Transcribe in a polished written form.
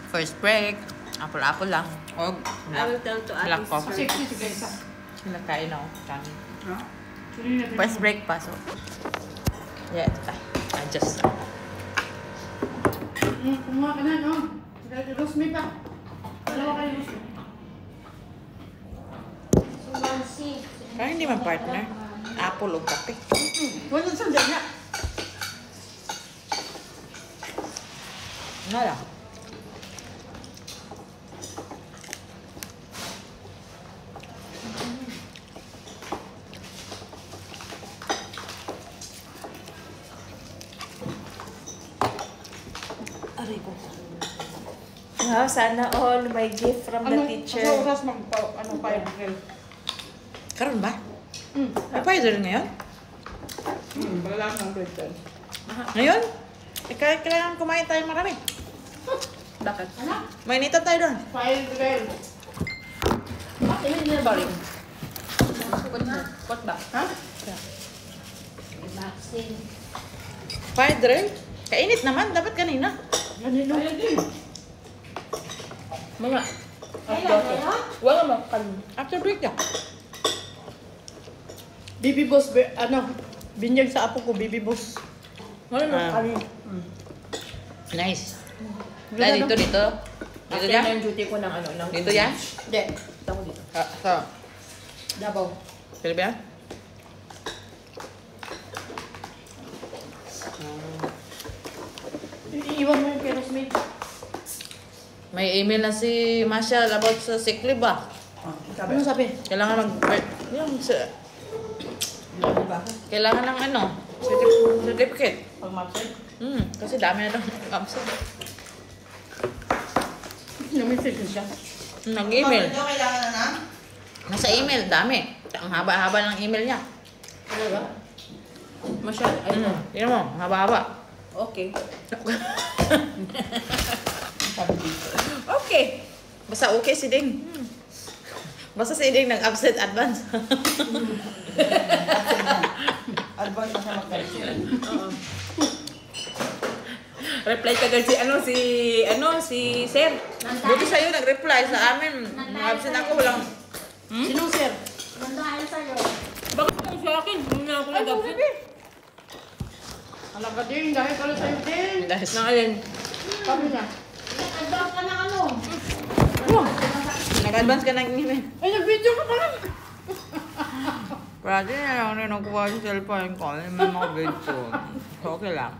First break. Apple lang. O, I will tell to black Ate coffee. Sir. Sila kain ako. Kami. First break pa. So, yeah. Adjust. Kumuha ka na, no? Rosmi pa. Dalawa kayo, Rosmi. Parang hindi man partner. Apple o kape. Walang sandal niya. Ano lang? Aray ko. Wow, sana all my gift from the teacher. Ano oras pa yung Karon ba? May pwede rin ngayon? Wala nang bread. Ngayon? Kailangan kumain tayo marami. Bakit? Ano? Mainitan tayo doon. Fire grill. Ilan nila ba rin? Pot ba? Ha? Fire drill? Kainit naman. Dapat kanina. Ganino. Ayun din. Mga. Wala mo kan. After break na. Bibi boss, binyag sa apo ko, bibi boss. Wala mo Ah. kan. Nice. Dahil dito. Dito After yan? na yung duty ko ng ano. ng- Dito yan? Hindi. Dito ko dito. So, Dabaw. pwede ba yan? Iiwan mo yung kay Rosmi. May email na si Marshall about sa sick leave ba? Ano sabi? Kailangan yung kailangan ng ano? Certificate. Pag-mapsay? Kasi dami na daw absent. Nag-message siya. Nag-email. Ito kailangan na na? Nasa email, dami. Ang haba-haba ng email niya. Talaga? Masyal. Ay, no. Tingnan mo, haba-haba. Okay. Sabi dito. Okay. Basta okay si Ding. Basta si Ding nag-absent advance. Advance na siya mag-cancel. Oo. Reply kagad si Sir. Buti sa'yo nag-reply sa amin. Absent ako, walang... Sinong sir? Bakit kung sa akin? Hindi na ako nag-absent. Alam ka din, dahil pala sa'yo din. Nang alin? Sabi niya. Nag-advance ka ng email. Ay, nag-video ka pala. Pwede na lang rin nakuha sa cellphone ko. May mga video. Okay lang.